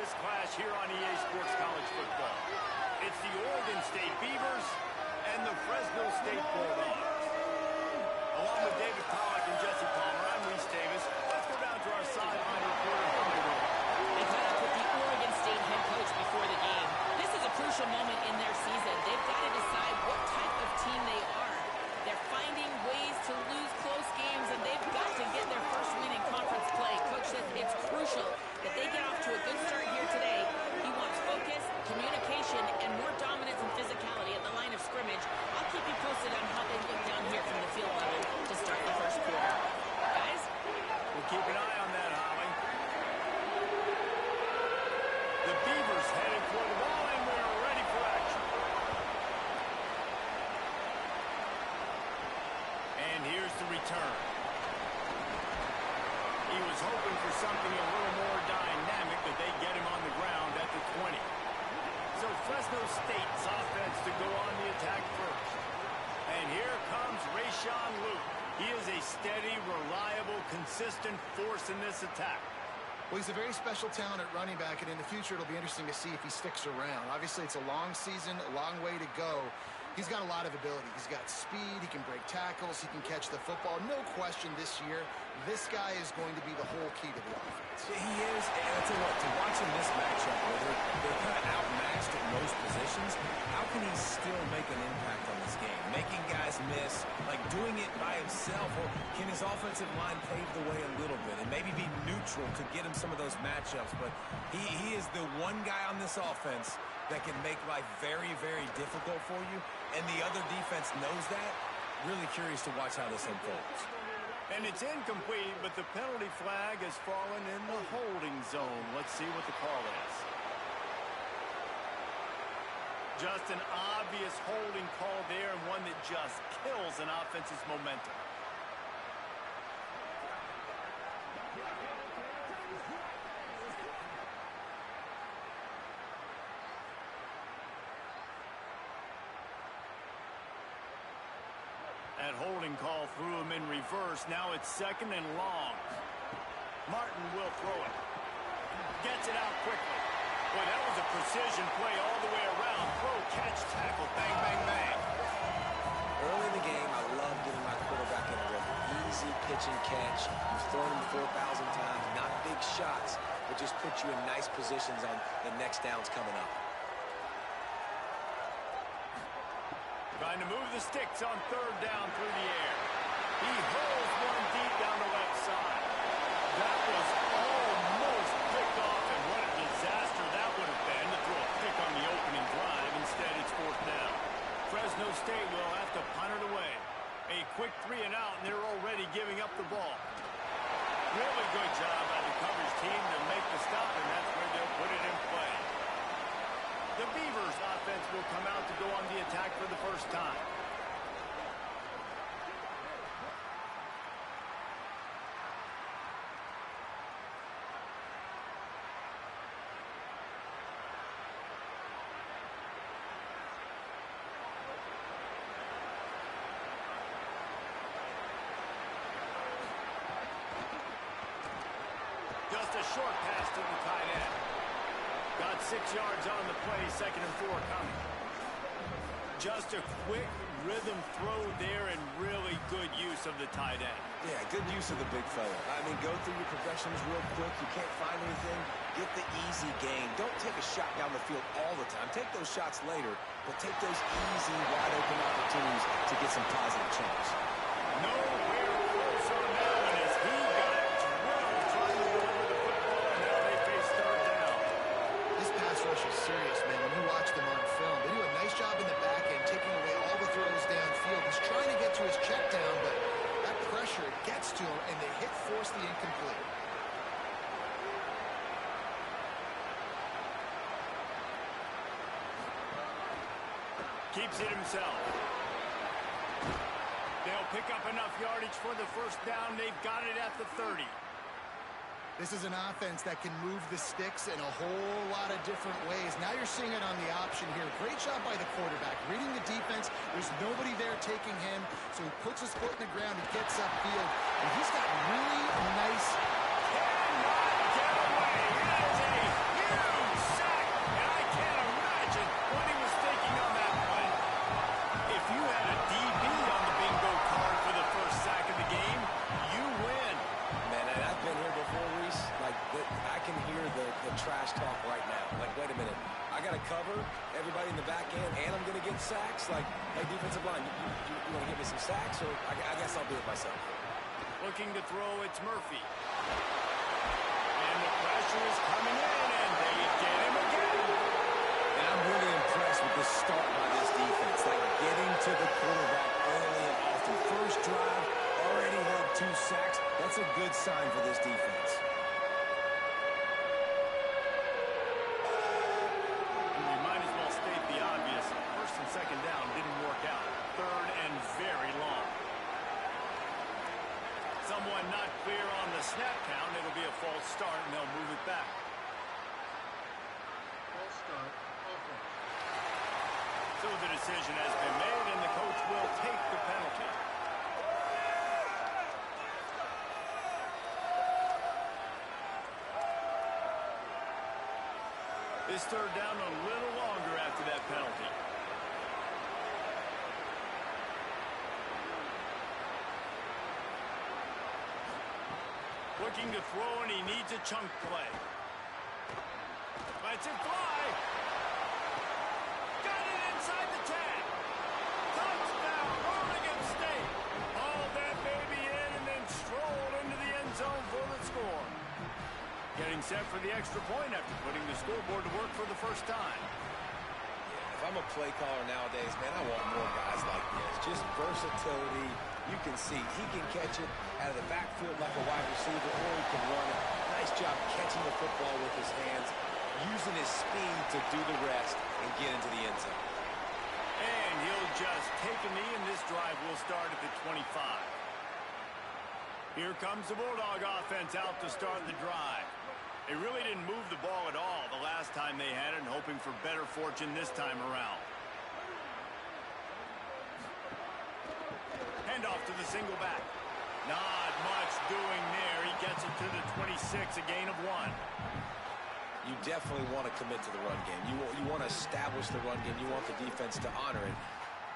this clash here on EA Sports College Football. It's the Oregon State Beavers and the Fresno State Bulldogs. Along with David Pollack and Jesse Palmer, I'm Reese Davis. Let's go down to our sideline reporter, Hollywood. They caught up with the Oregon State head coach before the game. This is a crucial moment in their season. They've got to decide what type of team they are. They're finding ways to lose close games, and they've got to get their first win in conference play. Coach says it's crucial that they get off to a good start here today. He wants focus, communication, and more dominance and physicality at the line of scrimmage. I'll keep you posted on how they look down here from the field level to start the first quarter. Guys? We'll keep an eye on that, Holly. The Beavers headed for the ball, and we're ready for action. And here's the return. He was hoping for something a little more dynamic, but they get him on the ground at the 20. So Fresno State's offense to go on the attack first. And here comes Rayshon Luke. He is a steady, reliable, consistent force in this attack. Well, he's a very special talent at running back, and in the future it'll be interesting to see if he sticks around. Obviously, it's a long season, a long way to go. He's got a lot of ability. He's got speed, he can break tackles, he can catch the football. No question this year, this guy is going to be the whole key to the offense. He is, and I tell you what, to watch him this matchup where they're kind of outmatched at most positions, how can he still make an impact on this game? Making guys miss, like doing it by himself, or can his offensive line pave the way a little bit and maybe be neutral to get him some of those matchups? But he is the one guy on this offense that can make life very, very difficult for you, and the other defense knows that. Really curious to watch how this unfolds. And it's incomplete, but the penalty flag has fallen in the holding zone. Let's see what the call is. Just an obvious holding call there, and one that just kills an offense's momentum. That holding call threw him in reverse. Now it's second and long. Martin will throw it. Gets it out quickly. Boy, that was a precision play all the way around. Throw, catch, tackle, bang, bang, bang. Early in the game, I love getting my quarterback in a rhythm. Easy pitch and catch. You've thrown him 4,000 times. Not big shots, but just put you in nice positions on the next downs coming up. Trying to move the sticks on third down through the air. He holds one deep down the left side. That was almost picked off, and what a disaster that would have been to throw a pick on the opening drive. Instead, it's fourth down. Fresno State will have to punt it away. A quick 3 and out, and they're already giving up the ball. Really good job by the coverage team to make the stop, and that's where they'll put it in play. The Beavers offense will come out to go on the attack for the first time. Just a short pass to the tight end. Got 6 yards on the play, 2nd and 4 coming. Just a quick rhythm throw there, and really good use of the tight end. Yeah, good use of the big fella. I mean, go through your progressions real quick. You can't find anything. Get the easy gain. Don't take a shot down the field all the time. Take those shots later, but take those easy, wide-open opportunities to get some positive chance. Nowhere close on that one as he got drilled trying to deliver the football, and now they face third down. This pass rush is serious, man. When you watch them on film, they do a nice job in the back end, taking away all the throws downfield. He's trying to get to his check down, but that pressure, it gets to him, and they force the incomplete. Keeps it himself. They'll pick up enough yardage for the first down. They've got it at the 30. This is an offense that can move the sticks in a whole lot of different ways. Now you're seeing it on the option here. Great job by the quarterback. Reading the defense, there's nobody there taking him, so he puts his foot in the ground, he gets upfield, and he's got really nice... Cannot get away. It is a huge right now. Like, wait a minute. I got to cover everybody in the back end, and I'm going to get sacks. Like, hey, defensive line, you want to give me some sacks? Or I guess I'll do it myself. Looking to throw, it's Murphy. And the pressure is coming in, and they get him again. And I'm really impressed with this start by this defense. Like, getting to the quarterback early and often. First drive, already had 2 sacks. That's a good sign for this defense. We might as well state the obvious. First and second down didn't work out. Third and very long. Someone not clear on the snap count. It'll be a false start, and they'll move it back. False start. Offense. So the decision has been made, and the coach will take the penalty. This third down a little longer after that penalty. Looking to throw, and he needs a chunk play. Lets it fly. Got it inside the tag. Touchdown, Oregon State. Hauled that baby in and then strolled into the end zone for the score. Getting set for the extra point after putting the scoreboard to work for the first time. If I'm a play caller nowadays, man, I want more guys like this. Just versatility. You can see he can catch it out of the backfield like a wide receiver, or he can run it. Nice job catching the football with his hands, using his speed to do the rest and get into the end zone. And he'll just take a knee, and this drive will start at the 25. Here comes the Bulldog offense out to start the drive. They really didn't move the ball at all the last time they had it, and hoping for better fortune this time around. Handoff to the single back. Not much doing there. He gets it to the 26, a gain of 1. You definitely want to commit to the run game. You want to establish the run game. You want the defense to honor it.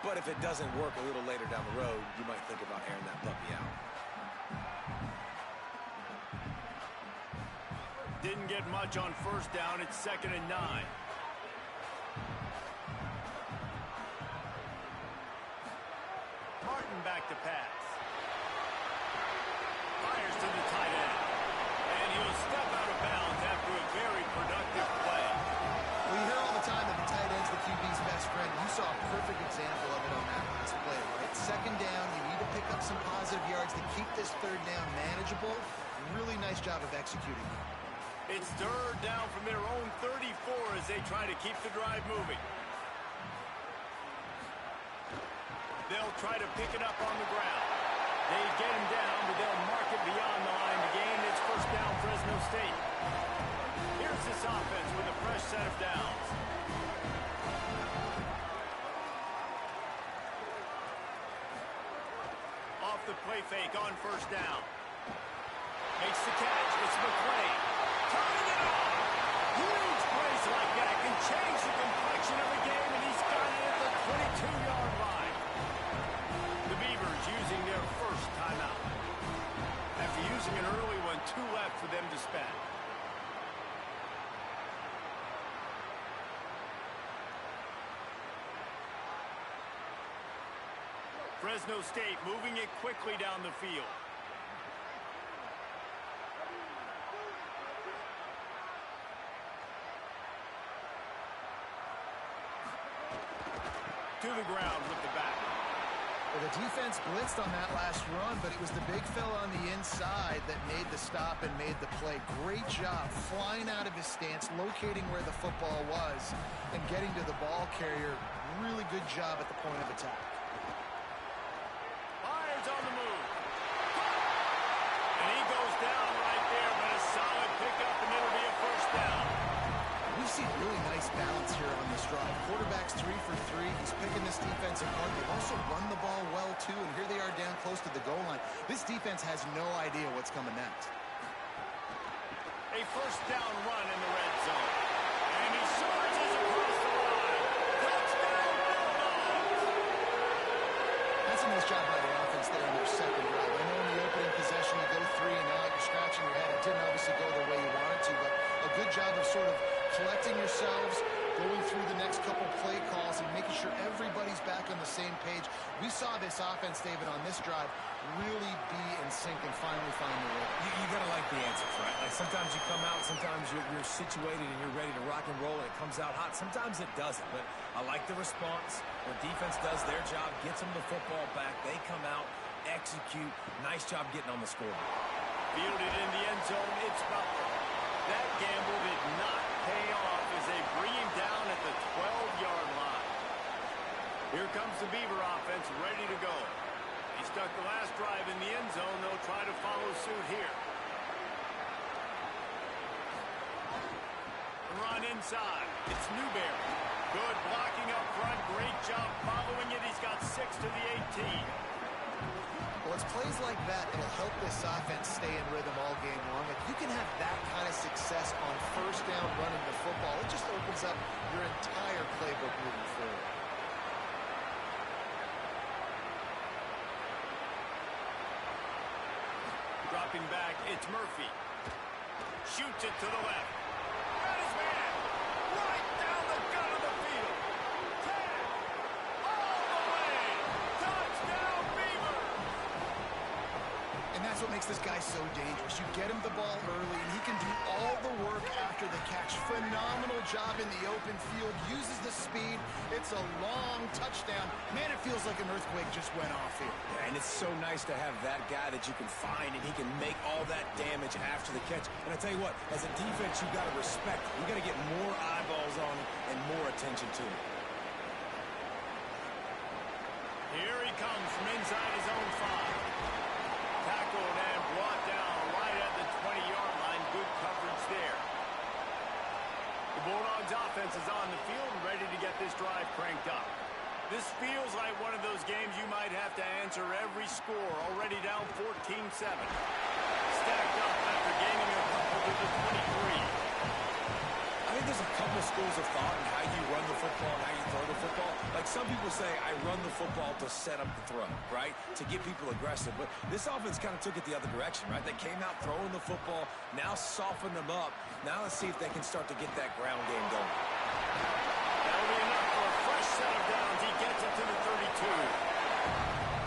But if it doesn't work a little later down the road, you might think about airing that puppy out. Didn't get much on first down. It's 2nd and 9. Martin back to pass. Fires to the tight end. And he'll step out of bounds after a very productive play. We hear all the time that the tight end's the QB's best friend. You saw a perfect example of it on that last play, right? 2nd down, you need to pick up some positive yards to keep this 3rd down manageable. Really nice job of executing. It's 3rd down from their own 34 as they try to keep the drive moving. They'll try to pick it up on the ground. They get him down, but they'll mark it beyond the line to gain. It's 1st down, Fresno State. Here's this offense with a fresh set of downs. Off the play fake on 1st down. Makes the catch. It's McClain. Turning it on. Huge plays like that can change the complexion of a game, and he's got it at the 22-yard line. The Beavers using their first timeout. After using an early one, 2 left for them to spend. Fresno State moving it quickly down the field. To the ground with the back. Well, the defense blitzed on that last run, but it was the big fella on the inside that made the stop and made the play. Great job flying out of his stance, locating where the football was, and getting to the ball carrier. Really good job at the point of attack. Fires on the move. And he goes down right there, but a solid pickup, and it'll be a 1st down. We've seen really nice balance here on this drive. Quarterback's 3 for 3. He's picking this defense apart. They've also run the ball well, too, and here they are down close to the goal line. This defense has no idea what's coming next. A 1st down run in the red zone. And he surges across the line. Touchdown, Bulldogs! That's a nice job by the offense there on their 2nd drive. I know in the opening possession you go 3 and out, you're scratching your head. It didn't obviously go the way you wanted to, but a good job of sort of yourselves, going through the next couple play calls and making sure everybody's back on the same page. We saw this offense, David, on this drive really be in sync and finally find the way. You got to like the answers, right? Like sometimes you come out, sometimes you're situated and you're ready to rock and roll and it comes out hot. Sometimes it doesn't, but I like the response. The defense does their job, gets them the football back. They come out, execute. Nice job getting on the scoreboard. Fielded in the end zone, it's Butler. That gamble did not pay off as they bring him down at the 12-yard line. Here comes the Beaver offense ready to go. He stuck the last drive in the end zone. They'll try to follow suit here. Run inside. It's Newberry. Good blocking up front. Great job following it. He's got 6 to the 18. Well, it's plays like that that'll help this offense stay in rhythm all game long. If you can have that kind of success on first down running the football, it just opens up your entire playbook moving forward. Dropping back, it's Murphy. Shoots it to the left. Got his man. Right down the gut of the field. Tag. All the way. Touchdown, Beaver. And that's what makes this guy so dangerous. You get him the ball early, and he can do all the work after the catch. Phenomenal job in the open field. Uses the speed. It's a long touchdown. Man, it feels like an earthquake just went off here. Yeah, and it's so nice to have that guy that you can find, and he can make all that damage after the catch. And I tell you what, as a defense, you got to respect it. You got to get more eyeballs on him and more attention to him. Here he comes from inside his own 5. Tackled and brought down right at the 20-yard line. Good coverage there. The Bulldogs offense is on the field and ready to get this drive cranked up. This feels like one of those games you might have to answer every score. Already down 14-7. Stacked up after gaining a couple to the 23. I think there's a couple schools of thought in how you run the football and how you throw the football. Like some people say, I run the football to set up the throw, right? To get people aggressive. But this offense kind of took it the other direction, right? They came out throwing the football, now softened them up. Now let's see if they can start to get that ground game going. That'll be enough for a fresh set of downs. He gets it to the 32.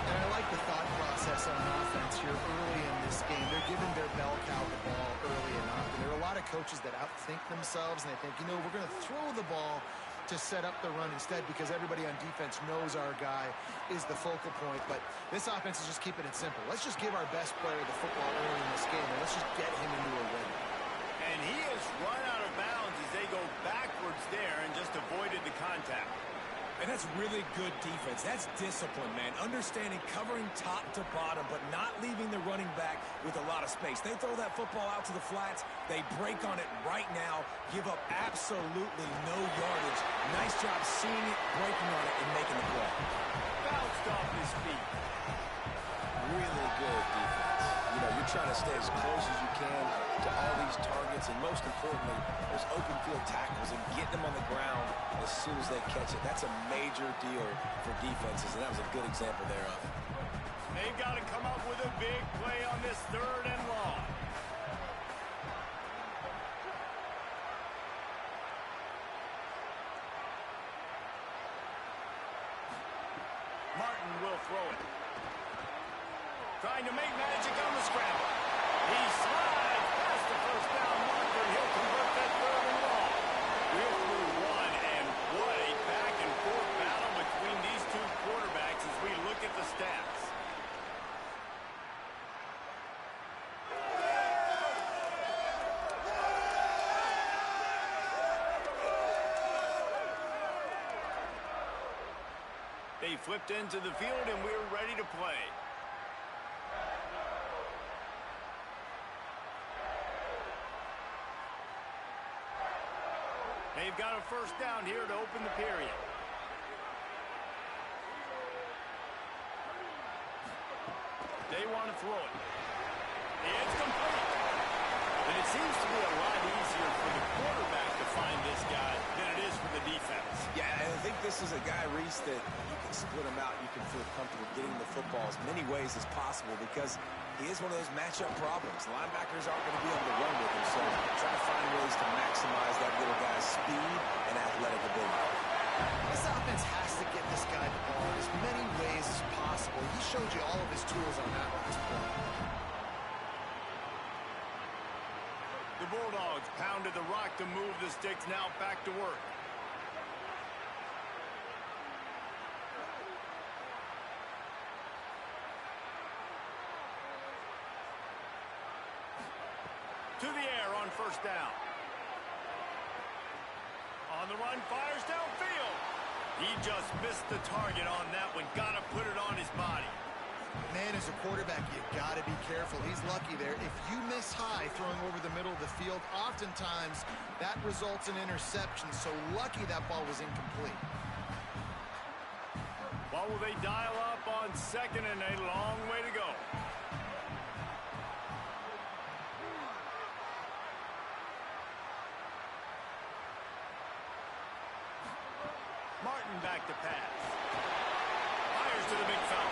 And I like the thought process on offense here early in this game. They're giving their bell cow the ball early enough. And there are a lot of coaches that outthink themselves, and they think, you know, we're going to throw the ball to set up the run instead because everybody on defense knows our guy is the focal point. But this offense is just keeping it simple. Let's just give our best player the football early in this game, and let's just get him into a rhythm. And he has run out of bounds as they go backwards there and just avoided the contact. And that's really good defense. That's discipline, man. Understanding, covering top to bottom, but not leaving the running back with a lot of space. They throw that football out to the flats. They break on it right now, give up absolutely no yardage. Nice job seeing it, breaking on it, and making the play. Bounced off his feet. Really good defense. You know, you're trying to stay as close as you can to all these targets, and most importantly, those open field tackles and getting them on the ground as soon as they catch it. That's a major deal for defenses, and that was a good example thereof. They've got to come up with a big play on this 3rd and long. Martin will throw it. Trying to make magic on the scramble. He slides past the first down marker, and he'll convert that 3rd and long. We're through one, and what a back-and-forth battle between these two quarterbacks as we look at the stats. They flipped into the field, and we're ready to play. They've got a first down here to open the period. They want to throw it. It's complete. And it seems to be a lot easier for the quarterback to find this guy than it is for the defense. Yeah, and I think this is a guy, Reese, that you can split him out. You can feel comfortable getting the football as many ways as possible because he is one of those matchup problems. Linebackers aren't going to be able to run with him, so try to find ways to maximize that little guy's speed all of his tools on that last play. The Bulldogs pounded the rock to move the sticks. Now back to work. To the air on first down. On the run, fires downfield. He just missed the target on that one. Got to put it on his body. Man, as a quarterback, you got to be careful. He's lucky there. If you miss high throwing over the middle of the field, oftentimes that results in interception. So lucky that ball was incomplete. What will they dial up on second and a long way to go? Martin back to pass. Fires to the big foul.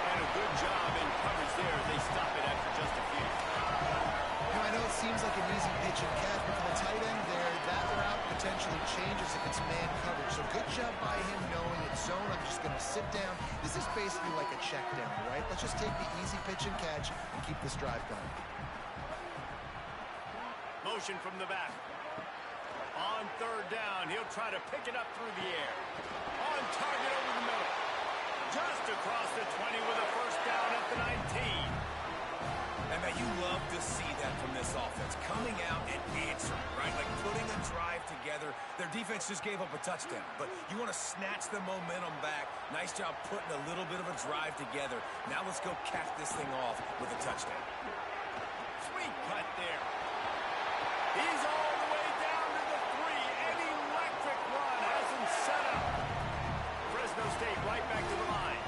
And a good job in coverage there. They stop it after just a few. I know it seems like an easy pitch and catch, but for the tight end there, that route potentially changes if it's man coverage. So good job by him knowing it's zone. I'm just going to sit down. This is basically like a check down, right? Let's just take the easy pitch and catch and keep this drive going. Motion from the back. On third down, he'll try to pick it up through the air. On target over the middle. Just across the 20 with a first down at the 19. And man, you love to see that from this offense. Coming out and answering, right? Like putting a drive together. Their defense just gave up a touchdown, but you want to snatch the momentum back. Nice job putting a little bit of a drive together. Now let's go cap this thing off with a touchdown. Sweet cut there. He's all the way down to the 3. An electric run has him set up. Fresno State right back to the line.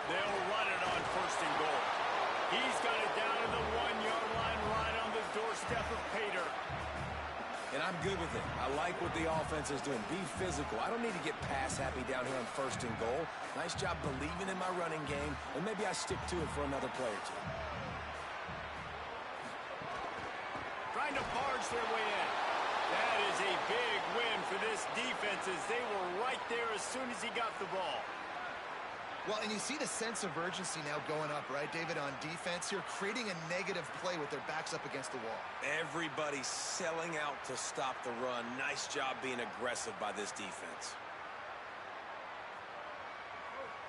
They'll run it on first and goal. He's got it down to the 1-yard line right on the doorstep of Pater. And I'm good with it. I like what the offense is doing. Be physical. I don't need to get pass happy down here on first and goal. Nice job believing in my running game, and maybe I stick to it for another play or two. Trying to barge their way in. That is a big win for this defense as they were right there as soon as he got the ball. Well, and you see the sense of urgency now going up, right, David, on defense here, creating a negative play with their backs up against the wall. Everybody's selling out to stop the run. Nice job being aggressive by this defense.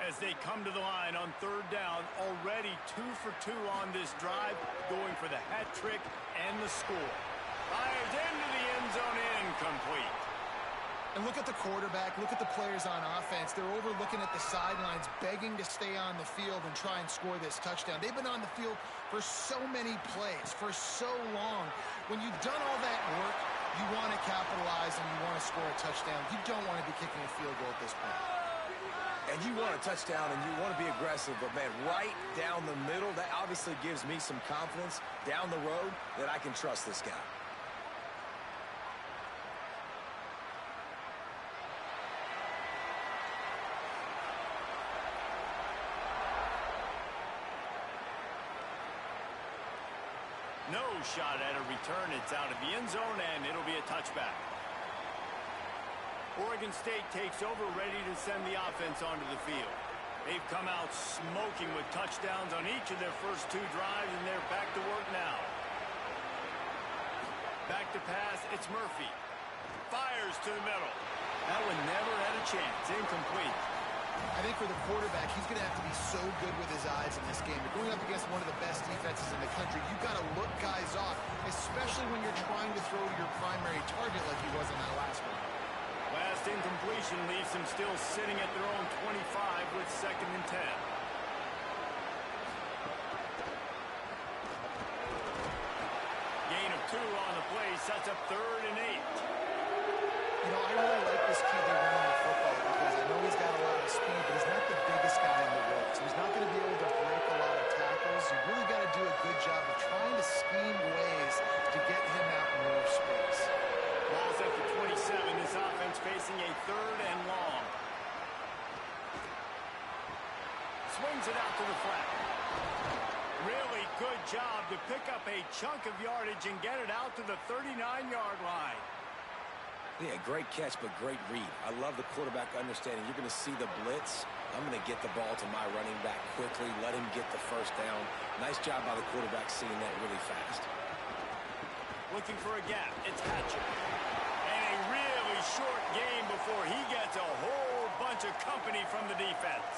As they come to the line on third down, already 2 for 2 on this drive, going for the hat trick and the score. Fires into the end zone, incomplete. And look at the quarterback, look at the players on offense. They're over looking at the sidelines, begging to stay on the field and try and score this touchdown. They've been on the field for so many plays, for so long. When you've done all that work, you want to capitalize and you want to score a touchdown. You don't want to be kicking a field goal at this point. And you want a touchdown and you want to be aggressive, but man, right down the middle, that obviously gives me some confidence down the road that I can trust this guy. No shot at a return. It's out of the end zone, and it'll be a touchback. Oregon State takes over, ready to send the offense onto the field. They've come out smoking with touchdowns on each of their first 2 drives, and they're back to work now. Back to pass, it's Murphy. Fires to the middle. That one never had a chance. Incomplete. I think for the quarterback, he's going to have to be so good with his eyes in this game. You're going up against one of the best defenses in the country. You've got to look guys off, especially when you're trying to throw to your primary target like he was in that last one. Last incompletion leaves them still sitting at their own 25 with 2nd and 10. Gain of 2 on the play sets up 3rd and 8. You know, I really like this kid they're running the football because I know he's got a lot of speed, but he's not the biggest guy in the world. So he's not going to be able to break a lot of tackles. You really got to do a good job of trying to scheme ways to get him out in more space. Ball's at the 27. This offense facing a 3rd and long. Swings it out to the flat. Really good job to pick up a chunk of yardage and get it out to the 39-yard line. Yeah, great catch, but great read. I love the quarterback understanding. You're going to see the blitz. I'm going to get the ball to my running back quickly, let him get the first down. Nice job by the quarterback seeing that really fast. Looking for a gap. It's Hatcher. And a really short game before he gets a whole bunch of company from the defense.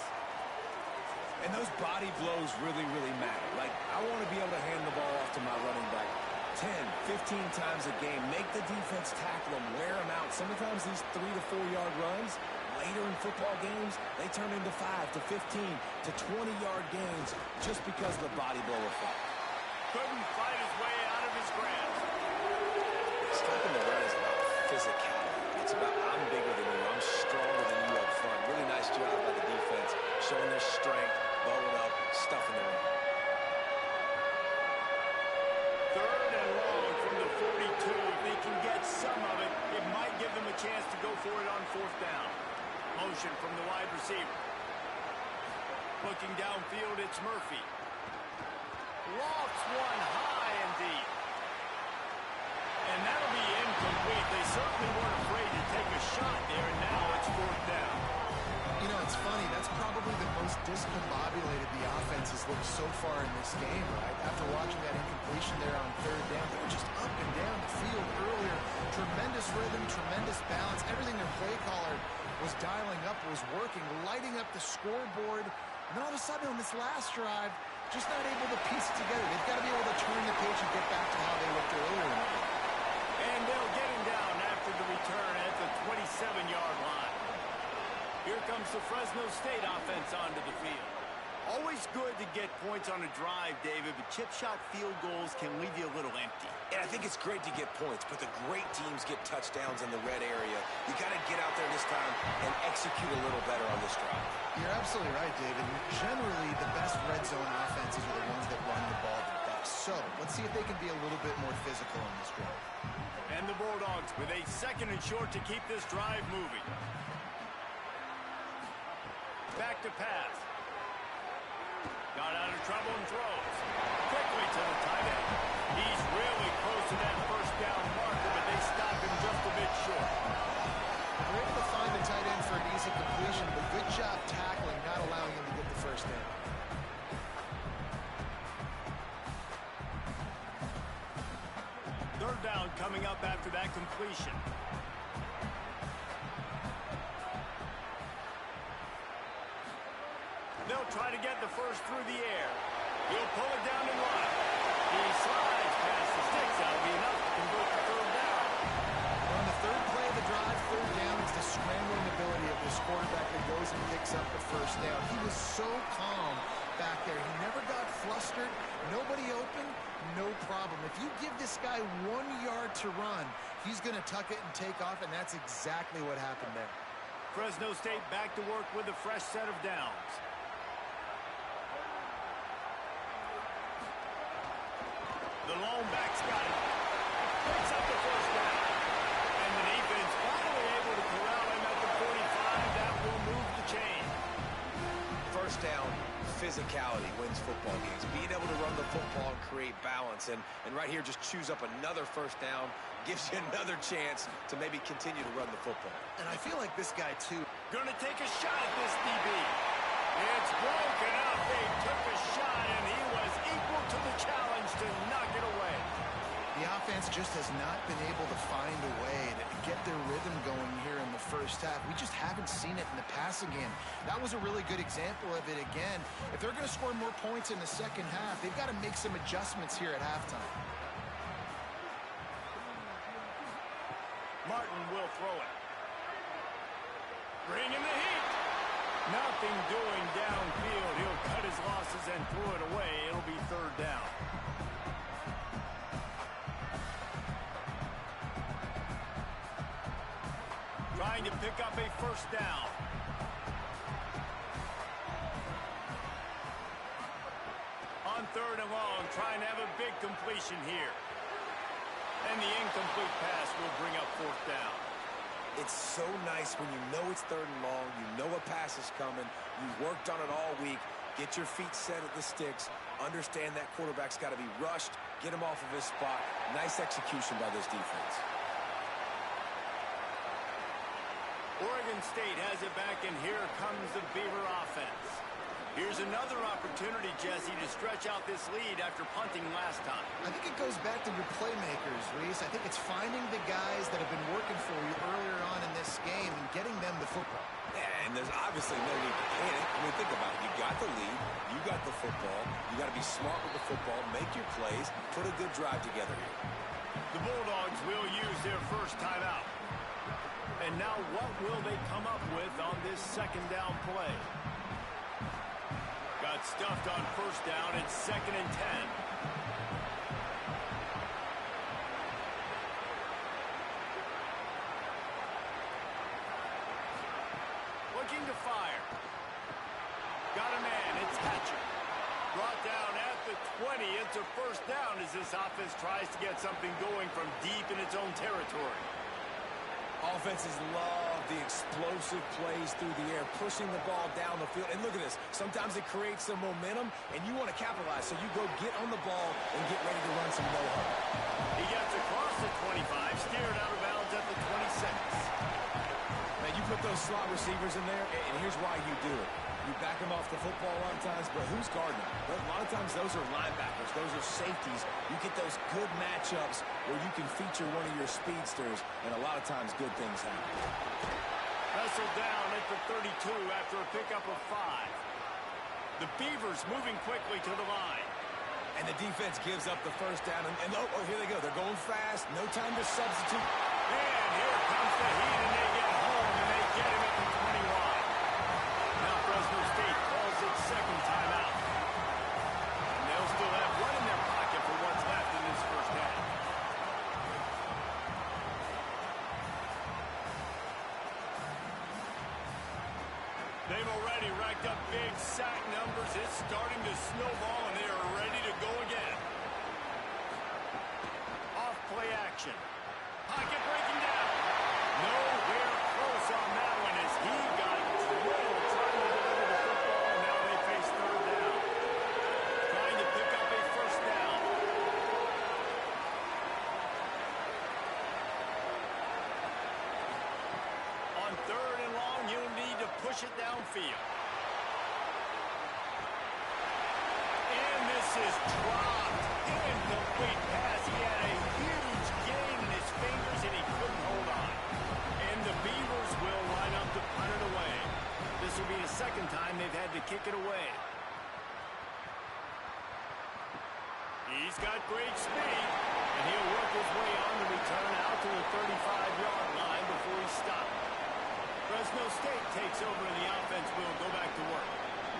And those body blows really, really matter. Like, I want to be able to hand the ball off to my running back 10, 15 times a game. Make the defense tackle them, wear them out. Sometimes these 3 to 4 yard runs, later in football games, they turn into 5 to 15 to 20-yard gains just because of the body blow effect. Couldn't fight his way out of his grasp. Stopping the run is about physicality. It's about I'm bigger than you, I'm stronger than you up front. Really nice job by the defense, showing their strength, bowing up, stuffing the run. Third and long from the 42. If they can get some of it, it might give them a chance to go for it on fourth down. Motion from the wide receiver. Looking downfield, it's Murphy. Lofts one high and deep. And that'll be incomplete. They certainly weren't afraid to take a shot there, and now it's fourth down. You know, it's funny. That's probably the most discombobulated the offense has looked so far in this game, right? After watching that incompletion there on third down, they were just up and down the field earlier. Tremendous rhythm, tremendous balance. Everything their play caller was dialing up was working, lighting up the scoreboard. And all of a sudden on this last drive, just not able to piece it together. They've got to be able to turn the page and get back to how they looked earlier in the game. And they'll get him down after the return at the 27-yard line. Here comes the Fresno State offense onto the field. Always good to get points on a drive, David, but chip shot field goals can leave you a little empty. And I think it's great to get points, but the great teams get touchdowns in the red area. You got to get out there this time and execute a little better on this drive. You're absolutely right, David. Generally, the best red zone offenses are the ones that run the ball the best. So let's see if they can be a little bit more physical on this drive. And the Bulldogs with a second and short to keep this drive moving. Back to pass. Got out of trouble and throws. Quickly to the tight end. He's really close to that first down marker, but they stop him just a bit short. They're able to find the tight end for an easy completion, but good job tackling, not allowing him to get the first down. Third down coming up after that completion. They'll try to get the first through the air. He'll pull it down and run. He slides past the sticks. That'll be enough to convert the third down. On the third play of the drive, third down is the scrambling ability of this quarterback that goes and picks up the first down. He was so calm back there. He never got flustered. Nobody open, no problem. If you give this guy 1 yard to run, he's going to tuck it and take off, and that's exactly what happened there. Fresno State back to work with a fresh set of downs. The lone back's got it. Picks up the first down. And the defense finally able to corral him at the 45. That will move the chain. First down, physicality wins football games. Being able to run the football and create balance. And right here, just choose up another first down. Gives you another chance to maybe continue to run the football. And I feel like this guy, too. Going to take a shot at this DB. It's broken up. They took a shot, and he was equal to the challenge to knock it away. The offense just has not been able to find a way to get their rhythm going here in the first half. We just haven't seen it in the passing game. That was a really good example of it again. If they're going to score more points in the second half, they've got to make some adjustments here at halftime. Martin will throw it. Bring in the heat. Nothing doing downfield. He'll cut his losses and throw it away. It'll be third down. Trying to pick up a first down. On third and long, trying to have a big completion here. And the incomplete pass will bring up fourth down. It's so nice when you know it's third and long, you know a pass is coming, you worked on it all week, get your feet set at the sticks, understand that quarterback's got to be rushed, get him off of his spot. Nice execution by this defense. Oregon State has it back, and here comes the Beaver offense. Here's another opportunity, Jesse, to stretch out this lead after punting last time. I think it goes back to your playmakers, Reese. I think it's finding the guys that have been working for you earlier on in this game and getting them the football. Yeah, and there's obviously no need to panic. I mean, think about it. You got the lead. You got the football. You got to be smart with the football, make your plays, put a good drive together here. The Bulldogs will use their first timeout. And now what will they come up with on this second down play? Got stuffed on first down. It's 2nd and 10. Looking to fire. Got a man. It's Hatcher. Brought down at the 20. It's a first down as this offense tries to get something going from deep in its own territory. Offenses love the explosive plays through the air, pushing the ball down the field. And look at this. Sometimes it creates some momentum, and you want to capitalize. So you go get on the ball and get ready to run some no-huddle. He gets across the 25, steered out of bounds at the 26. Now, you put those slot receivers in there, and here's why you do it. You back them off the football a lot of times, but who's guarding them? A lot of times those are linebackers. Those are safeties. You get those good matchups where you can feature one of your speedsters, and a lot of times good things happen. Wrestled down at the 32 after a pickup of 5. The Beavers moving quickly to the line. And the defense gives up the first down, and oh, here they go. They're going fast. No time to substitute. And here comes the heat, and they get home, and they get him at the 21. Now Fresno State calls its second timeout. And they'll still have one in their pocket for what's left in this first half. They've already racked up big sack numbers. It's starting to snowball, and they are ready to go again. Off play action. Pocket breaking down. Nowhere close on that one as he got drilled trying to deliver the football, and now they face third down. Trying to pick up a first down. On third and long, you'll need to push it downfield. And this is dropped. Incomplete pass. He had a huge gain in his fingers, and he couldn't hold on. And the Beavers will line up to punt it away. This will be the second time they've had to kick it away. He's got great speed, and he'll work his way on the return out to the 35-yard line before he's stopped. Fresno State takes over, and the offense will go back to work.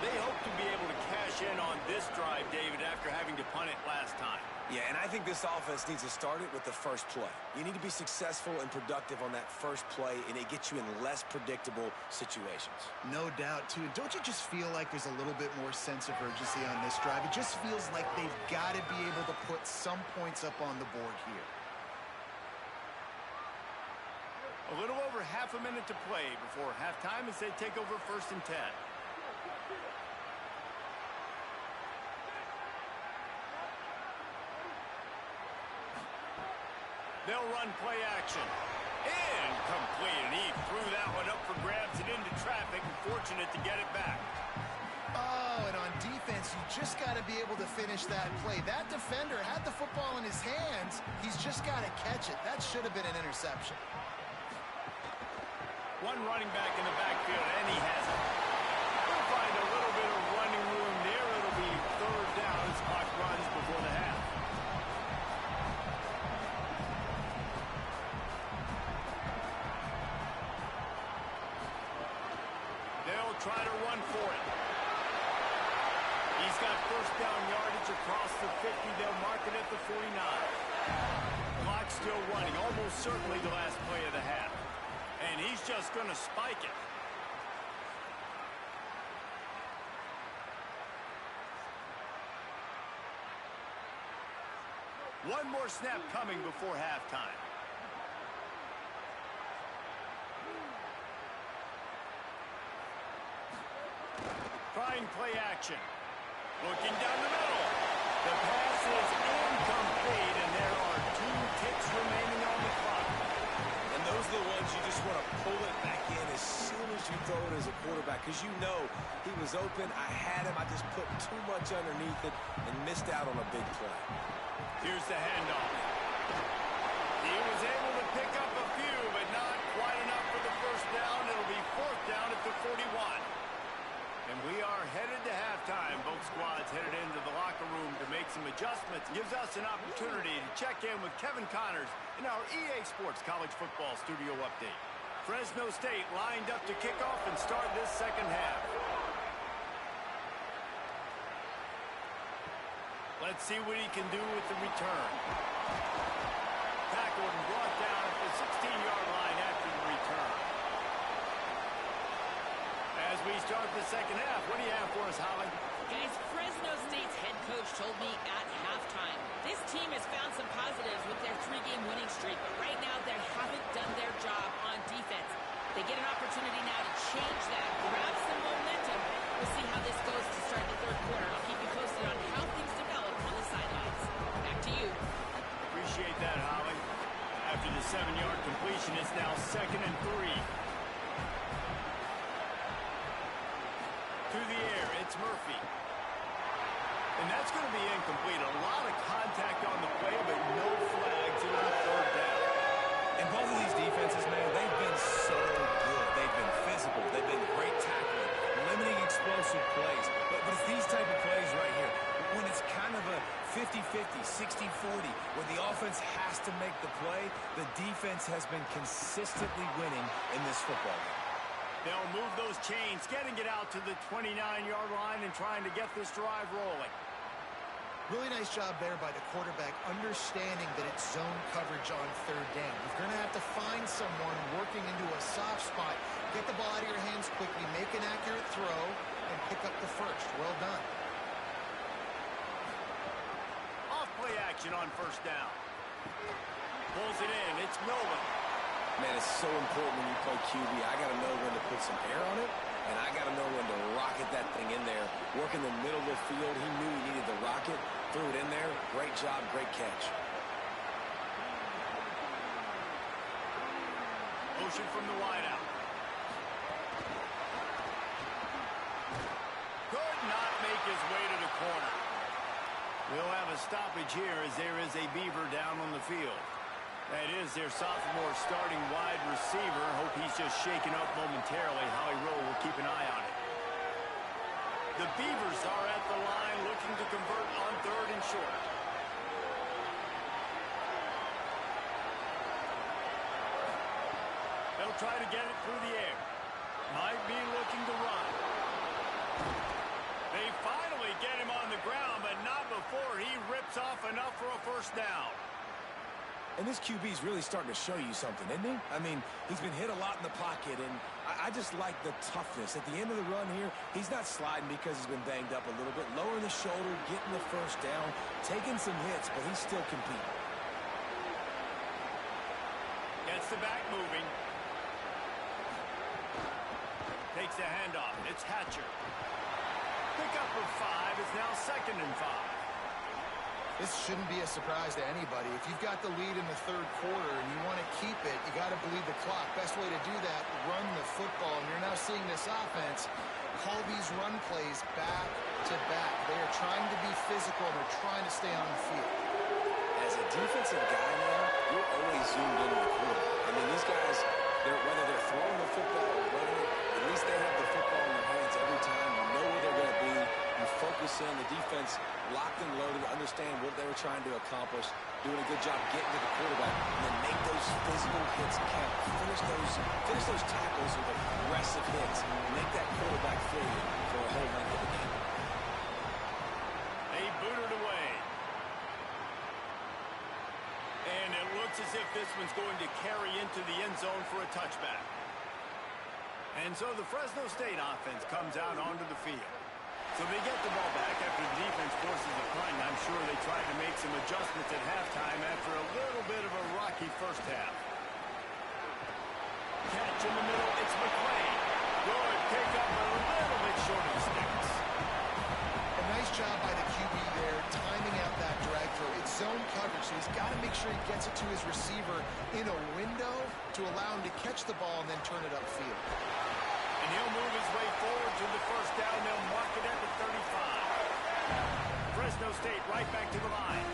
They hope to be able to cash in on this drive, David, after having to punt it last time. Yeah, and I think this offense needs to start it with the first play. You need to be successful and productive on that first play, and it gets you in less predictable situations. No doubt, too. Don't you just feel like there's a little bit more sense of urgency on this drive? It just feels like they've got to be able to put some points up on the board here. A little over half a minute to play before halftime as they take over 1st and 10. They'll run play action. Incomplete, and he threw that one up for grabs and into traffic, and fortunate to get it back. Oh, and on defense, you just got to be able to finish that play. That defender had the football in his hands. He's just got to catch it. That should have been an interception. One running back in the backfield, and he has it. We'll find a little bit of running room there. It'll be third down as clock runs before the half. They'll try to run for it. He's got first down yardage across the 50. They'll mark it at the 49. Clock still running, almost certainly the last play of the half. And he's just going to spike it. One more snap coming before halftime. Trying play action. Looking down the middle. The pass is incomplete, and there are 2 ticks remaining on the clock. And those are the ones you just want to pull it back in because you know he was open. I had him. I just put too much underneath it and missed out on a big play. Here's the handoff. He was able to pick up a few, but not quite enough for the first down. It'll be fourth down at the 41. And we are headed to halftime. Both squads headed into the locker room to make some adjustments. Gives us an opportunity to check in with Kevin Connors in our EA Sports College Football Studio Update. Fresno State lined up to kick off and start this second half. Let's see what he can do with the return. Tackled and brought down at the 16-yard line after the return. As we start the second half, what do you have for us, Holly? Guys, Fresno State's head coach told me at halftime, this team has found some positives with their 3-game winning streak, but right now they haven't done their job on defense. They get an opportunity now to change that, grab some momentum. We'll see how this goes to start the third quarter. I'll keep you posted on how things develop on the sidelines. Back to you. Appreciate that, Holly. After the 7-yard completion, it's now 2nd and 3. To the air, it's Murphy. And that's going to be incomplete. A lot of contact on the play, but no flags. It'll be third down. And both of these defenses, man, they've been so good. They've been physical. They've been great tackling, limiting explosive plays. But it's these type of plays right here, when it's kind of a 50-50, 60-40, where the offense has to make the play, the defense has been consistently winning in this football game. They'll move those chains, getting it out to the 29-yard line and trying to get this drive rolling. Really nice job there by the quarterback, understanding that it's zone coverage on third down. You're going to have to find someone working into a soft spot, get the ball out of your hands quickly, make an accurate throw, and pick up the first. Well done. Off play action on first down. Pulls it in. It's Nolan. Man, it's so important when you play QB. I got to know when to put some air on it, and I got to know when to rocket that thing in there. Work in the middle of the field. He knew he needed the rocket. Threw it in there. Great job, great catch. Motion from the wideout. Could not make his way to the corner. We'll have a stoppage here as there is a Beaver down on the field. That is their sophomore starting wide receiver. Hope he's just shaken up momentarily. Howie Rowe will keep an eye on it. The Beavers are at the line looking to convert on third and short. They'll try to get it through the air. Might be looking to run. They finally get him on the ground, but not before he rips off enough for a first down. And this QB's really starting to show you something, isn't he? I mean, he's been hit a lot in the pocket, and I just like the toughness. At the end of the run here, he's not sliding because he's been banged up a little bit. Lowering the shoulder, getting the first down, taking some hits, but he's still competing. Gets the back moving. Takes the handoff. It's Hatcher. Pickup of 5 is now 2nd and 5. This shouldn't be a surprise to anybody. If you've got the lead in the third quarter and you want to keep it, you got to bleed the clock. Best way to do that, run the football. And you're now seeing this offense call these run plays back to back. They are trying to be physical, and they're trying to stay on the field. As a defensive guy now, you're always zoomed into the quarterback. I mean, these guys, whether they're throwing the football or running it, at least they have the football in their hands every time. You know where they're going to be. You focus in. The defense locked and loaded, understand what they were trying to accomplish, doing a good job getting to the quarterback, and then make those physical hits count. Finish those tackles with aggressive hits. Make that quarterback feel you for a whole length of the game. They booted away. And it looks as if this one's going to carry into the end zone for a touchback. And so the Fresno State offense comes out onto the field. So they get the ball back after the defense forces a punt. I'm sure they tried to make some adjustments at halftime after a little bit of a rocky first half. Catch in the middle, it's McClain. Good pick up a little bit short of the sticks. A nice job by the QB there, timing out that drag throw. It's zone coverage, so he's got to make sure he gets it to his receiver in a window to allow him to catch the ball and then turn it upfield. And he'll move his way forward to the first down. They'll mark it at the 35. Fresno State right back to the line.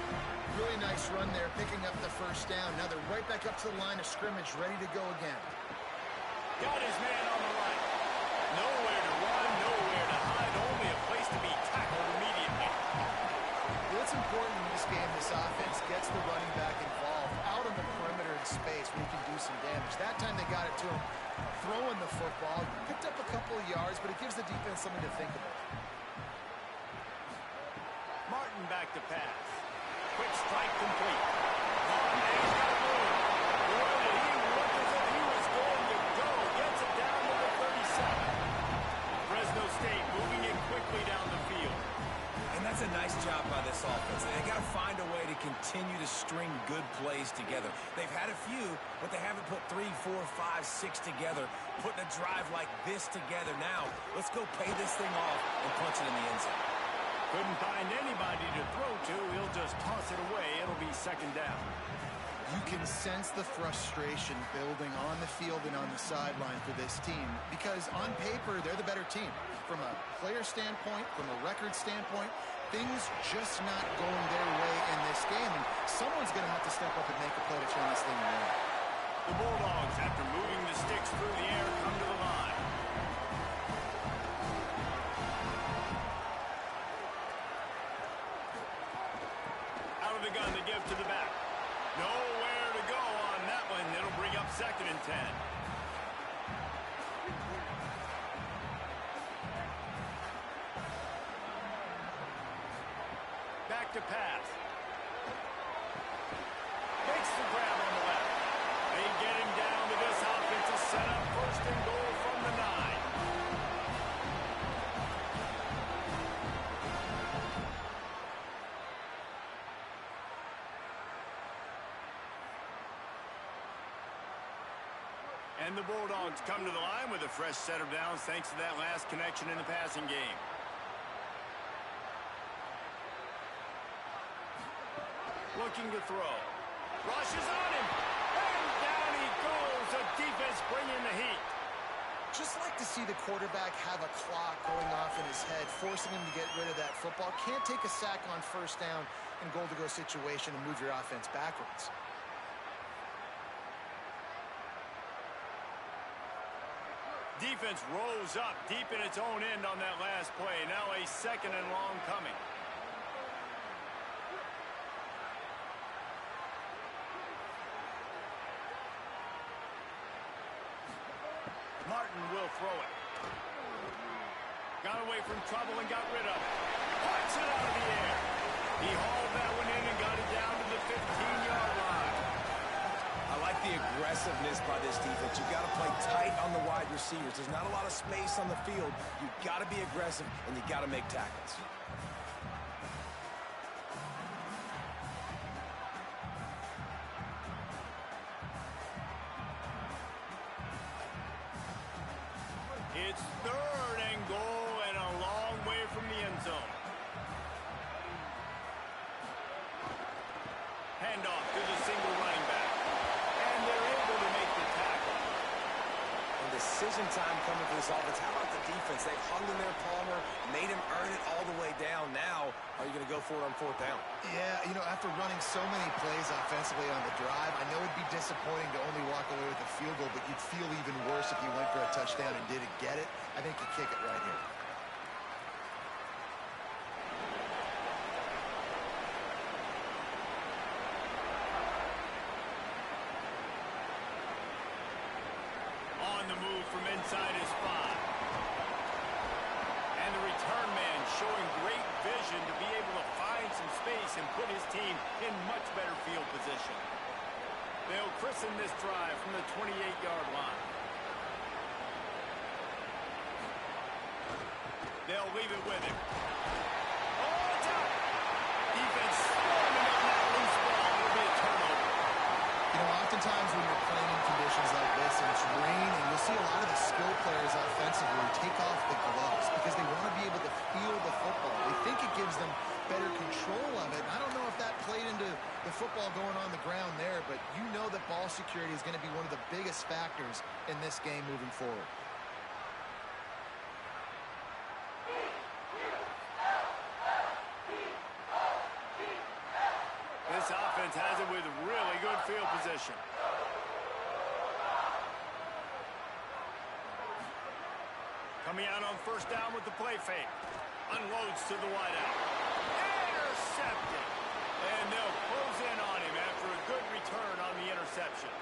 Really nice run there, picking up the first down. Now they're right back up to the line of scrimmage, ready to go again. Got his man on the right. Nowhere to run, nowhere to hide, only a place to be tackled immediately. What's important in this game, this offense gets the running back involved out on the perimeter in space where he can do some damage. That time they got it to him throwing the football. Picked up a couple of yards, but it gives the defense something to think about. Martin back to pass. Quick strike complete. Oh, man, he's got room. Boy, did he look as if he was going to go. Gets it down to the 37. Fresno State moving it quickly down the field. And that's a nice job by this offense. They got to find a way to continue to string good plays together. They've had a few, but they haven't put 3, 4, 5, 6 together. Putting a drive like this together now. Let's go pay this thing off and punch it in the end zone. Couldn't find anybody to throw to. He'll just toss it away. It'll be second down. You can sense the frustration building on the field and on the sideline for this team because on paper, they're the better team. From a player standpoint, from a record standpoint, things just not going their way in this game. And someone's going to have to step up and make a play to turn this thing around. The Bulldogs, after moving the sticks through the air, come to the line. Out of the gun to give to the back. Nowhere to go on that one. It'll bring up 2nd and 10. Back to pass. Makes the grab on the left. They get him down to this offensive setup. 1st and goal from the 9. And the Bulldogs come to the line with a fresh set of downs thanks to that last connection in the passing game. Looking to throw. Rushes on him. And down he goes. The defense bringing the heat. Just like to see the quarterback have a clock going off in his head, forcing him to get rid of that football. Can't take a sack on 1st down in goal-to-go situation and move your offense backwards. Defense rose up deep in its own end on that last play. Now a 2nd and long coming. Martin will throw it. Got away from trouble and got rid of it. Punts it out of the air. He hauled that one in and got it down to the 15-yard line. I like the aggressiveness by this defense. You've got to play tight on the wide receivers. There's not a lot of space on the field. You've got to be aggressive, and you've got to make tackles. It's 3rd and goal and a long way from the end zone. Handoff to the single running back. And they're able to make the tackle. And decision time coming for this offense. How about the defense? They've hung in there, Palmer, made him earn it all the way down. Now, are you going to go for it on 4th down? Yeah, you know, after running so many plays offensively on the drive, I know it'd be disappointing to only walk away with a field goal, but you'd feel even worse if you went for a touchdown and didn't get it. I think you kick it right here. On the move from inside his 5. And the return man showing great vision to be able to find some space and put his team in much better field position. They'll christen this drive from the 28-yard line. They'll leave it with him. Oh, it's out! Defense swarming on that loose ball. It'll be a turnover. You know, oftentimes when you're playing in conditions like this and it's raining, you'll see a lot of the skill players offensively take off the gloves because they want to be able to feel the football. They think it gives them better control of it. And I don't know if that played into the football going on the ground there, but you know that ball security is going to be one of the biggest factors in this game moving forward. position. Coming out on first down with the play fake. Unloads to the wideout. Intercepted. And they'll close in on him after a good return on the interception.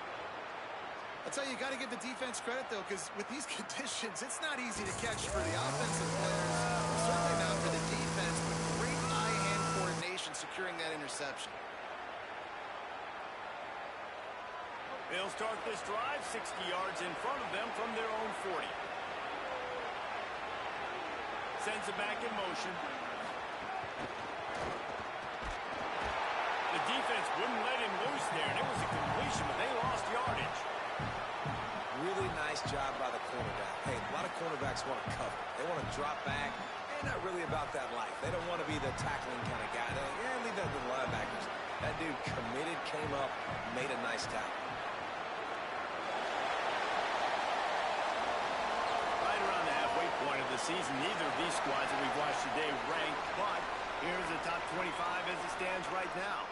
I'll tell you, you got to give the defense credit, though, because with these conditions, it's not easy to catch for the offensive players. Certainly not for the defense, but great eye-hand coordination securing that interception. They'll start this drive 60 yards in front of them from their own 40. Sends it back in motion. The defense wouldn't let him loose there, and it was a completion, but they lost yardage. Really nice job by the cornerback. Hey, a lot of cornerbacks want to cover. They want to drop back. They're not really about that life. They don't want to be the tackling kind of guy. They're like, yeah, leave that to the linebackers. That dude committed, came up, made a nice tackle. Right around the halfway point of the season, neither of these squads that we've watched today ranked, but here's the top 25 as it stands right now.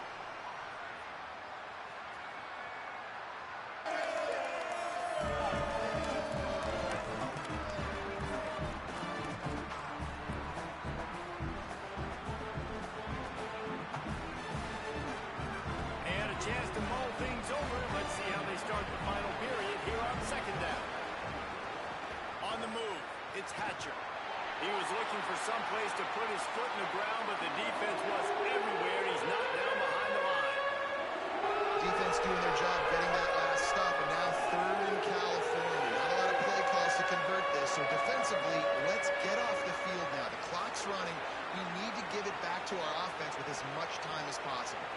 Chance to mull things over. Let's see how they start the final period here on second down. On the move, it's Hatcher. He was looking for some place to put his foot in the ground, but the defense was everywhere. He's knocked down behind the line. Defense doing their job, getting that last stop, and now third in California. Not a lot of play calls to convert this, so defensively, let's get off the field now. The clock's running. We need to give it back to our offense with as much time as possible.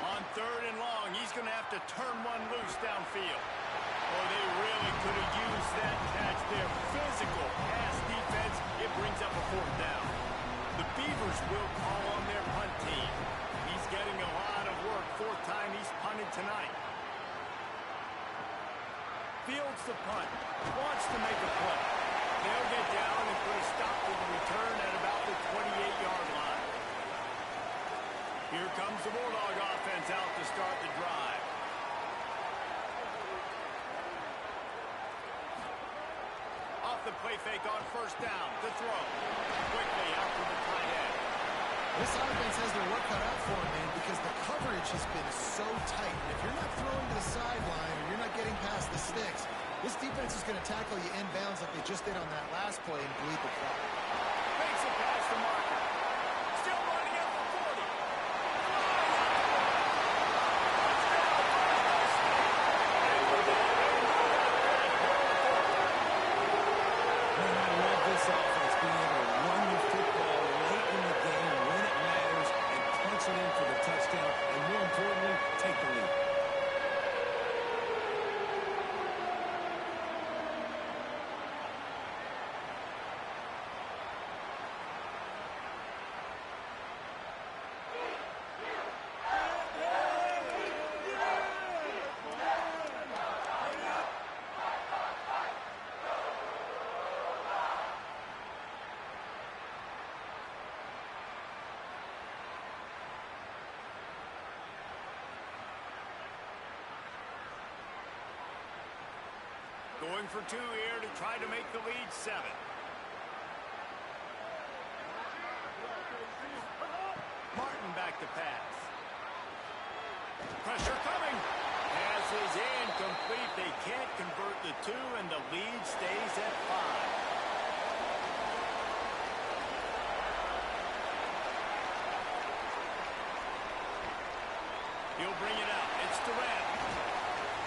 On third and long, he's going to have to turn one loose downfield. Oh, they really could have used that catch there. Physical pass defense. It brings up a fourth down. The Beavers will call on their punt team. He's getting a lot of work. Fourth time he's punted tonight. Fields the punt. Wants to make a play. They'll get down and put a stop to the return at about the 28-yard line. Here comes the Bulldog offense out to start the drive. Off the play fake on first down. The throw. Quickly out to the tight end. This offense has their work cut out for them, man, because the coverage has been so tight. And if you're not throwing to the sideline or you're not getting past the sticks, this defense is going to tackle you inbounds like they just did on that last play and bleed the clock. Makes it past the marker. Still running at the 40. Man, I love this offense being able to run the football late in the game when it matters and punch it in for the touchdown, and more importantly, take the lead. Going for two here to try to make the lead 7. Martin back to pass. Pressure coming. Pass is incomplete. They can't convert the 2, and the lead stays at 5. He'll bring it out. It's Durant.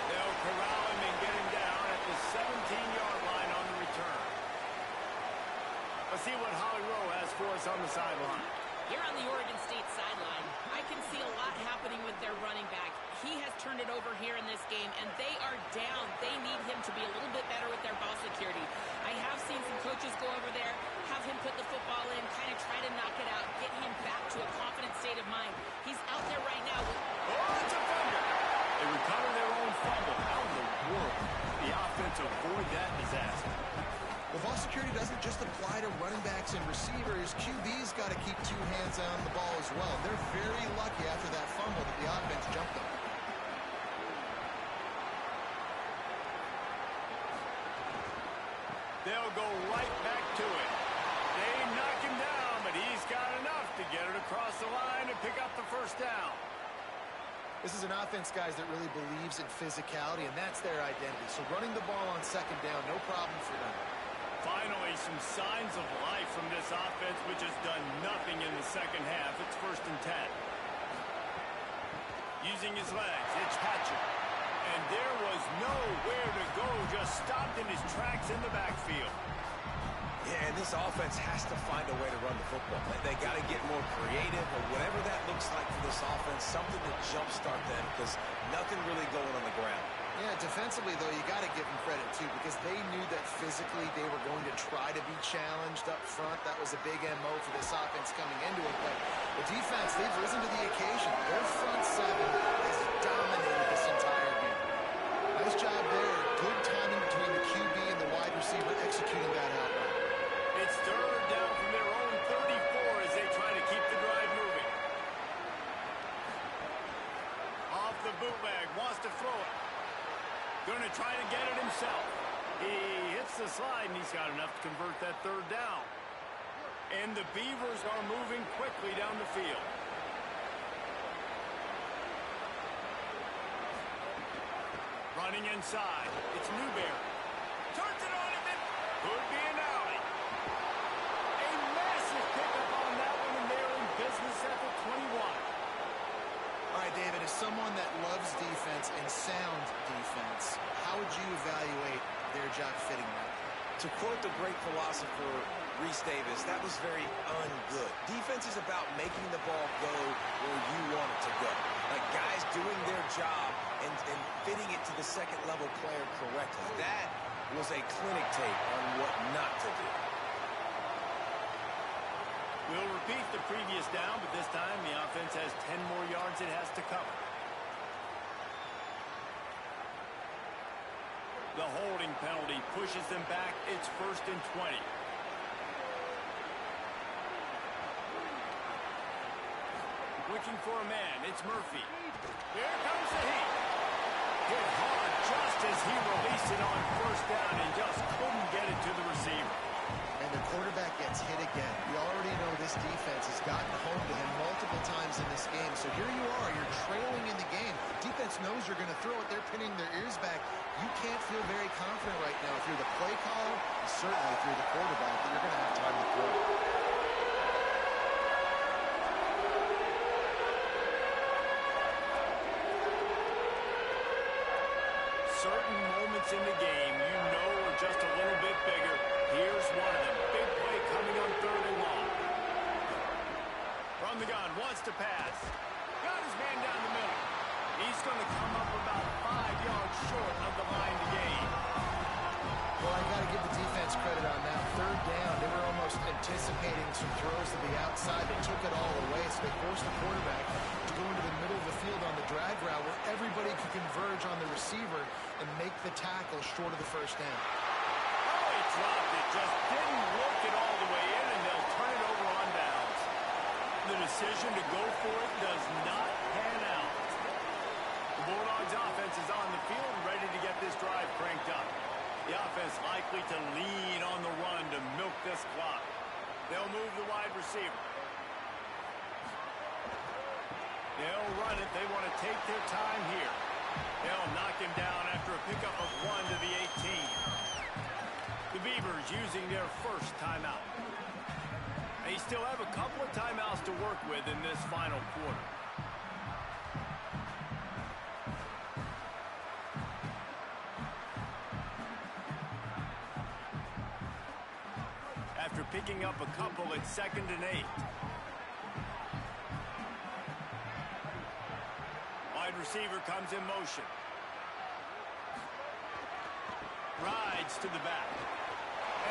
They'll corral him and get him down at the 17-yard line on the return. Let's see what Holly Rowe has for us on the sideline. Here on the Oregon State sideline, I can see a lot happening with their running back. He has turned it over here in this game, and they are down. They need him to be a little bit better with their ball security. I have seen some coaches go over there, have him put the football in, kind of try to knock it out, get him back to a confident state of mind. He's out there right now. Oh, it's a fumble. They recover their own fumble. How in the world the offense avoid that disaster? Well, ball security doesn't just apply to running backs and receivers. QB's got to keep two hands on the ball as well. They're very lucky after that fumble that the offense jumped them. They'll go right back to it. They knock him down, but he's got enough to get it across the line and pick up the first down. This is an offense, guys, that really believes in physicality, and that's their identity. So running the ball on second down, no problem for them. Finally, some signs of life from this offense, which has done nothing in the second half. It's 1st and 10. Using his legs, it's Hatcher. And there was nowhere to go, just stopped in his tracks in the backfield. Yeah, and this offense has to find a way to run the football. They got to get more creative, or whatever that looks like for this offense, something to jumpstart them, because nothing really going on the ground. Yeah, defensively, though, you got to give them credit, too, because they knew that physically they were going to try to be challenged up front. That was a big MO for this offense coming into it. But the defense, they've risen to the occasion. Their front seven has dominated this entire game. Nice job there. Good timing between the QB and the wide receiver executing that out right. It's 3rd down from their own 34 as they try to keep the drive moving. Off the bootleg, wants to throw it. Going to try to get it himself. He hits the slide, and he's got enough to convert that 3rd down. And the Beavers are moving quickly down the field. Running inside. It's Newberry. Turns it on him, and could be an alley. A massive pickup on that one, and they're in business at the 21. All right, David, as someone that loves defense and sound defense, how would you evaluate their job fitting that? To quote the great philosopher Reese Davis, that was very ungood. Defense is about making the ball go where you want it to go. Like guys doing their job and fitting it to the second-level player correctly. That was a clinic tape on what not to do. We'll repeat the previous down, but this time the offense has 10 more yards it has to cover. The holding penalty pushes them back. It's 1st and 20. Looking for a man. It's Murphy. Here comes the heat. Hit hard just as he released it on 1st down and just couldn't get it to the receiver. And the quarterback gets hit again. We already know this defense has gotten home to him multiple times in this game. So here you are, you're trailing in the game. Defense knows you're going to throw it. They're pinning their ears back. You can't feel very confident right now if you're the play caller, and certainly if you're the quarterback, that you're going to have time to throw. Certain moments in the game you know are just a little bit bigger. Here's one of them. Big play coming on 3rd and long. From the gun, wants to pass. Got his man down the middle. He's going to come up about 5 yards short of the line to gain. Well, I got to give the defense credit on that. 3rd down, they were almost anticipating some throws to the outside. They took it all away, so they forced the quarterback to go into the middle of the field on the drag route where everybody could converge on the receiver and make the tackle short of the 1st down. Oh, he dropped it. Just didn't work it all the way in, and they'll turn it over on downs. The decision to go for it does not pan out. The Bulldogs offense is on the field, ready to get this drive cranked up. The offense likely to lean on the run to milk this clock. They'll move the wide receiver. They'll run it. They want to take their time here. They'll knock him down after a pickup of 1 to the 18. The Beavers using their 1st timeout. They still have a couple of timeouts to work with in this final quarter. After picking up a couple, it's 2nd and 8. Wide receiver comes in motion. Rides to the back.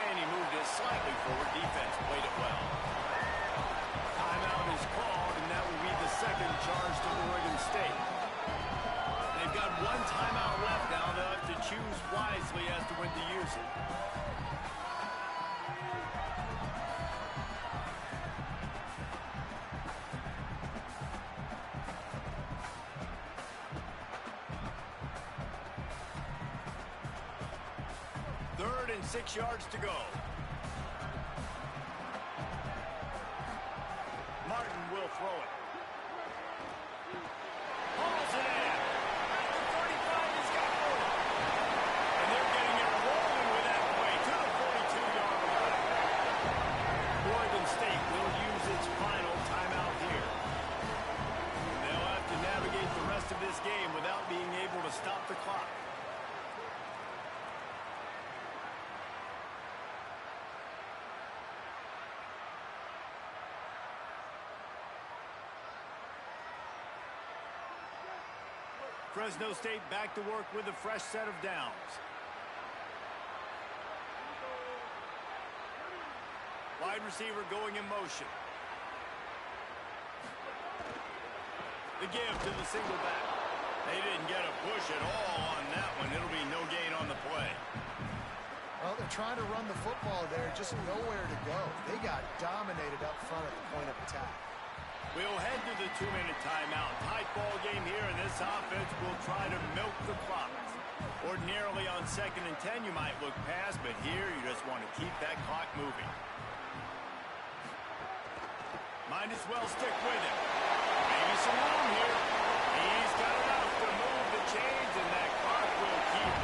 And he moved it slightly forward. Defense played it well. Timeout is called, and that will be the 2nd charge to Oregon State. They've got 1 timeout left now. They'll have to choose wisely as to when to use it. and 6 yards to go. Martin will throw it. Hauls it in. At the 35, he's got more. And they're getting it rolling with that play to the 42-yard line. Oregon State will use its final timeout here. They'll have to navigate the rest of this game without being able to stop the clock. Fresno State back to work with a fresh set of downs. Wide receiver going in motion. The give to the single back. They didn't get a push at all on that one. It'll be no gain on the play. Well, they're trying to run the football there, just nowhere to go. They got dominated up front at the point of attack. We'll head to the 2-minute timeout. Tight ball game here, and this offense will try to milk the clock. Ordinarily on 2nd and 10, you might look past, but here you just want to keep that clock moving. Might as well stick with it. Maybe some room here. He's got enough to move the chains, and that clock will keep